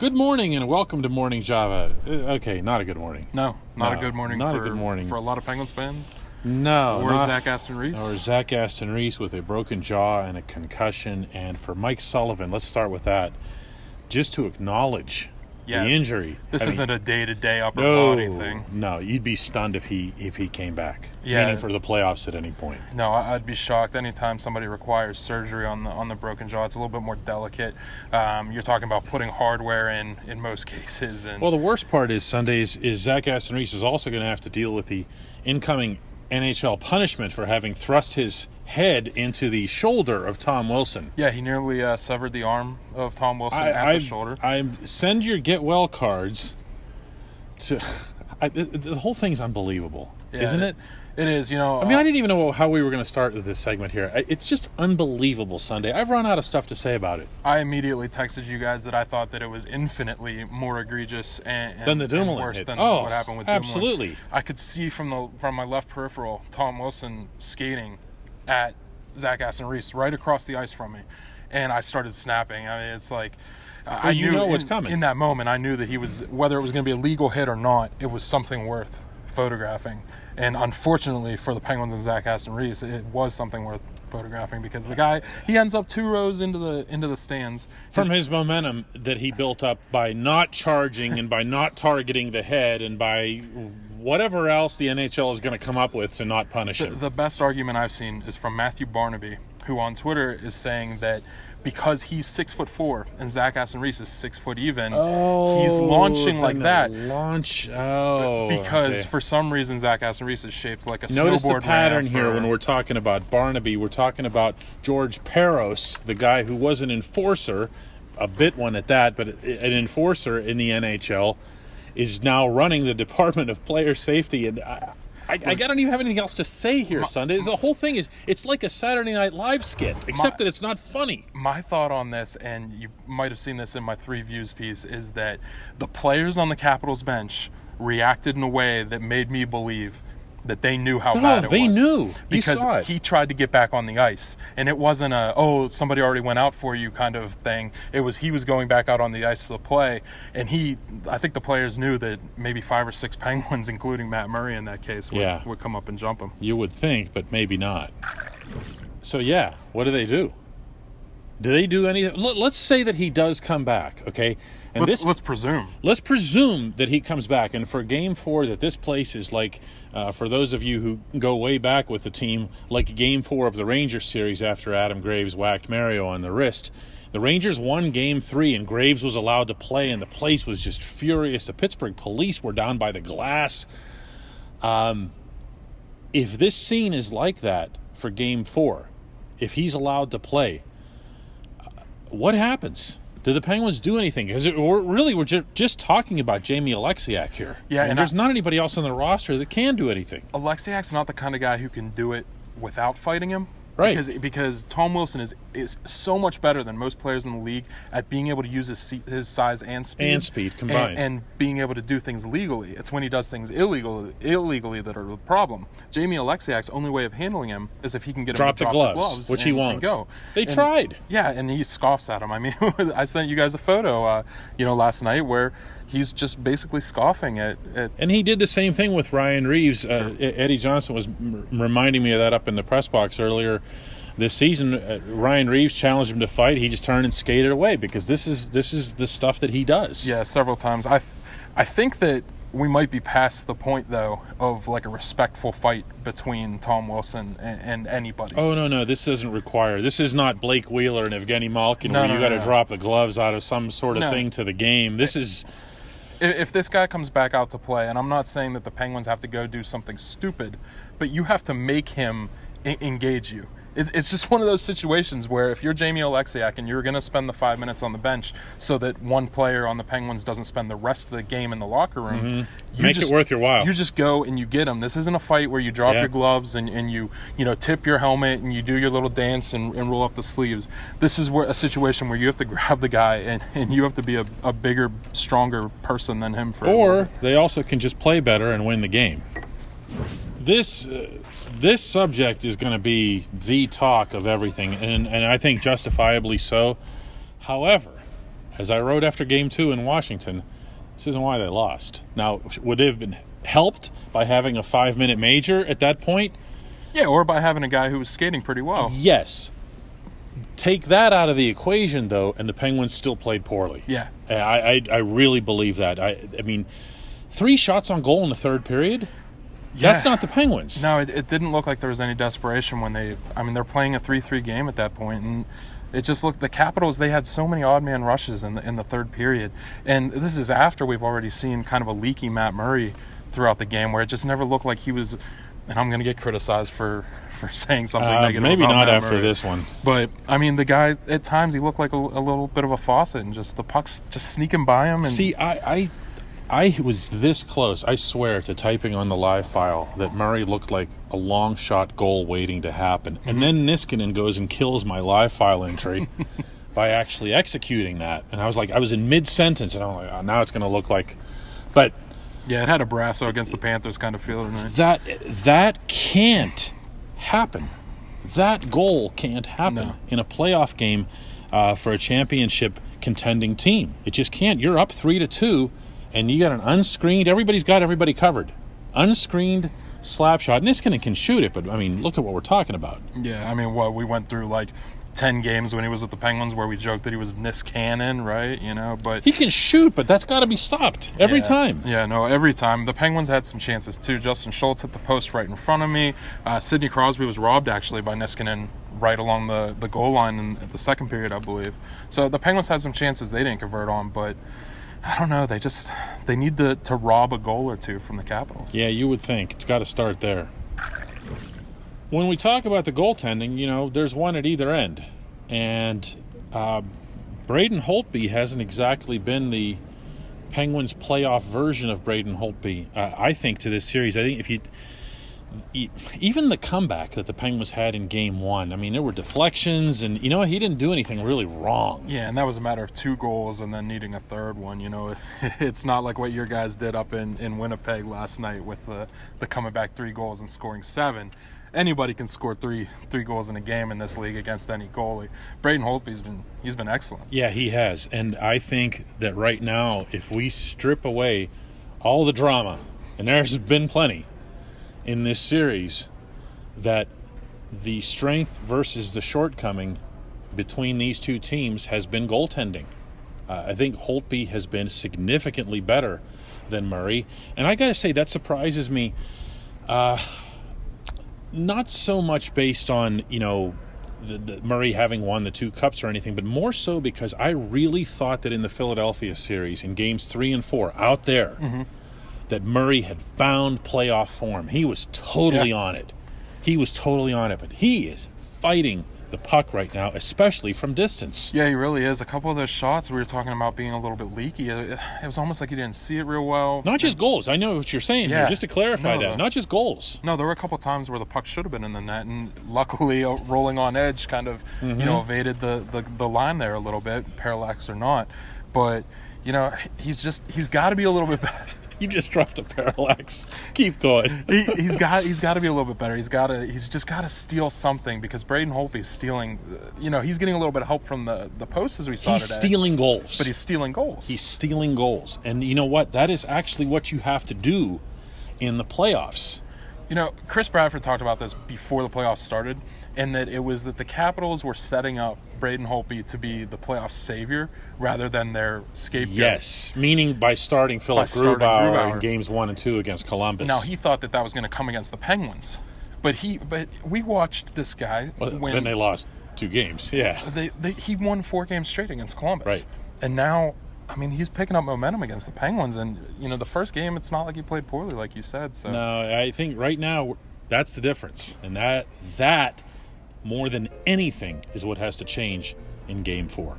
Good morning and welcome to Morning Java. Okay, not a good morning. No, not a good morning. Not a good morning for a lot of Penguins fans. No, or Zach Aston Reese. Or Zach Aston Reese with a broken jaw and a concussion. And for Mike Sullivan, let's start with that. Just to acknowledge the injury. This isn't a day-to-day upper body thing. No, you'd be stunned if he came back. Yeah. Meaning for the playoffs at any point. No, I'd be shocked anytime somebody requires surgery on the broken jaw. It's a little bit more delicate. You're talking about putting hardware in most cases. And well, the worst part is Sundays is Zach Aston Reese is also going to have to deal with the incoming NHL punishment for having thrust his head into the shoulder of Tom Wilson. Yeah, he nearly severed the arm of Tom Wilson at the shoulder. I send your get well cards to. The whole thing's unbelievable, isn't it? It is, you know. I mean, I didn't even know how we were going to start this segment here. It's just unbelievable Sunday. I've run out of stuff to say about it. I immediately texted you guys that I thought that it was infinitely more egregious and the Dumoulin worse hit. than what happened with Dumoulin. Absolutely. I could see from my left peripheral Tom Wilson skating at Zach Aston Reese right across the ice from me, and I started snapping. I mean, it's like I knew what's coming. In that moment. I knew that he was, whether it was going to be a legal hit or not, it was something worth photographing. And unfortunately for the Penguins and Zach Aston Reese, it was something worth photographing because the guy, he ends up 2 rows into the stands from his momentum that he built up by not charging and by not targeting the head and by whatever else the NHL is going to come up with to not punish him. The best argument I've seen is from Matthew Barnaby, who on Twitter is saying that because he's 6'4" and Zach Aston Reese is 6 foot even, he's launching like that. Because for some reason Zach Aston Reese is shaped like a snowboard. Notice the pattern ramp here when we're talking about Barnaby. We're talking about George Peros, the guy who was an enforcer, a bit one at that, but an enforcer in the NHL, is now running the Department of Player Safety. And I don't even have anything else to say here, Sunday. The whole thing is, it's like a Saturday Night Live skit, except that it's not funny. My thought on this, and you might have seen this in my 3 views piece, is that the players on the Capitals bench reacted in a way that made me believe that they knew how bad it was. They knew. Because you saw it. He tried to get back on the ice. And it wasn't somebody already went out for you kind of thing. It was he was going back out on the ice to play. And I think the players knew that maybe 5 or 6 Penguins, including Matt Murray in that case, would come up and jump him. You would think, but maybe not. So, what do they do? Do they do anything? Let's say that he does come back, okay? And let's presume. Let's presume that he comes back. And for Game 4, that this place is like, for those of you who go way back with the team, like Game 4 of the Rangers series after Adam Graves whacked Mario on the wrist. The Rangers won Game 3, and Graves was allowed to play, and the place was just furious. The Pittsburgh police were down by the glass. If this scene is like that for Game 4, if he's allowed to play, what happens? Do the Penguins do anything? Because we're just talking about Jamie Alexiak here. Yeah, and there's not anybody else on the roster that can do anything. Alexiak's not the kind of guy who can do it without fighting him. Right. Because Tom Wilson is so much better than most players in the league at being able to use his size and speed. And speed combined. And being able to do things legally. It's when he does things illegally that are the problem. Jamie Alexiak's only way of handling him is if he can get him to drop the gloves, which he won't. And go. They tried. Yeah, and he scoffs at him. I mean, I sent you guys a photo, last night where he's just basically scoffing at. And he did the same thing with Ryan Reeves. Sure. Eddie Johnson was reminding me of that up in the press box earlier this season. Ryan Reeves challenged him to fight. He just turned and skated away because this is the stuff that he does. Yeah, several times. I think that we might be past the point, though, of like a respectful fight between Tom Wilson and anybody. Oh, no, this doesn't require. This is not Blake Wheeler and Evgeny Malkin where you got to drop the gloves out of some sort of thing to the game. This is... If this guy comes back out to play, and I'm not saying that the Penguins have to go do something stupid, but you have to make him engage you. It's just one of those situations where if you're Jamie Alexiak and you're going to spend the 5 minutes on the bench so that one player on the Penguins doesn't spend the rest of the game in the locker room, make it worth your while. You just go and you get him. This isn't a fight where you drop your gloves and you tip your helmet and you do your little dance and roll up the sleeves. This is a situation where you have to grab the guy and you have to be a bigger, stronger person than him. Or they also can just play better and win the game. This subject is going to be the talk of everything, and I think justifiably so. However, as I wrote after Game 2 in Washington, this isn't why they lost. Now, would they have been helped by having a 5-minute major at that point? Yeah, or by having a guy who was skating pretty well. Yes. Take that out of the equation, though, and the Penguins still played poorly. Yeah. I really believe that. I mean, 3 shots on goal in the third period? Yeah. That's not the Penguins. No, it didn't look like there was any desperation when they're playing a 3-3 game at that point, and it just looked, the Capitals, they had so many odd man rushes in the third period. And this is after we've already seen kind of a leaky Matt Murray throughout the game, where it just never looked like he was, and I'm going to get criticized for saying something negative maybe about not Matt after Murray. This one. But, I mean, the guy, at times, he looked like a little bit of a faucet, and just the puck's just sneaking by him. And see, I was this close, I swear, to typing on the live file that Murray looked like a long shot goal waiting to happen. And then Niskanen goes and kills my live file entry by actually executing that. And I was in mid-sentence, and I'm like, oh, now it's going to look like... But... yeah, it had a Brasso against the Panthers kind of feeling. That can't happen. That goal can't happen in a playoff game for a championship contending team. It just can't. You're up 3-2, and you got an unscreened. Everybody's got everybody covered. Unscreened slap shot. Niskanen can shoot it, but I mean, look at what we're talking about. Yeah, I mean, we went through like 10 games when he was with the Penguins where we joked that he was Niskanen, right? You know, but he can shoot, but that's got to be stopped every time. Yeah, no, every time. The Penguins had some chances too. Justin Schultz hit the post right in front of me. Sidney Crosby was robbed actually by Niskanen right along the goal line in the second period, I believe. So the Penguins had some chances they didn't convert on, but I don't know. They need to rob a goal or two from the Capitals. Yeah, you would think. It's got to start there. When we talk about the goaltending, you know, there's one at either end. And Braden Holtby hasn't exactly been the Penguins' playoff version of Braden Holtby, I think, to this series. I think even the comeback that the Penguins had in Game 1, I mean, there were deflections, and, you know, he didn't do anything really wrong. Yeah, and that was a matter of 2 goals and then needing a third one. You know, it's not like what your guys did up in Winnipeg last night with the coming back 3 goals and scoring 7. Anybody can score three goals in a game in this league against any goalie. Braden Holtby's been excellent. Yeah, he has. And I think that right now, if we strip away all the drama, and there's been plenty in this series, that the strength versus the shortcoming between these two teams has been goaltending. I think Holtby has been significantly better than Murray. And I got to say, that surprises me. Not so much based on, you know, the Murray having won the 2 cups or anything, but more so because I really thought that in the Philadelphia series, in games 3 and 4, out there, that Murray had found playoff form. He was totally on it. He was totally on it, but he is fighting the puck right now, especially from distance. Yeah, he really is. A couple of those shots we were talking about being a little bit leaky, it was almost like he didn't see it real well. Not just goals. I know what you're saying here, just to clarify that. Not just goals. No, there were a couple of times where the puck should have been in the net, and luckily rolling on edge kind of, you know, evaded the line there a little bit, parallax or not. But, you know, he's got to be a little bit better. You just dropped a parallax. Keep going. he's got to be a little bit better. He's just got to steal something, because Braden Holtby is stealing. You know, he's getting a little bit of help from the post as we saw today. He's stealing goals. But he's stealing goals. He's stealing goals. And you know what? That is actually what you have to do in the playoffs. You know, Chris Bradford talked about this before the playoffs started, and that it was that the Capitals were setting up Braden Holtby to be the playoff savior rather than their scapegoat. Yes, meaning by starting Philip Grubauer in games 1 and 2 against Columbus. Now, he thought that was going to come against the Penguins, but we watched this guy win. Then they lost 2 games. Yeah, he won 4 games straight against Columbus, right? And now, I mean, he's picking up momentum against the Penguins, and you know, the first game, it's not like he played poorly, like you said. So no, I think right now that's the difference, and that more than anything is what has to change in Game 4.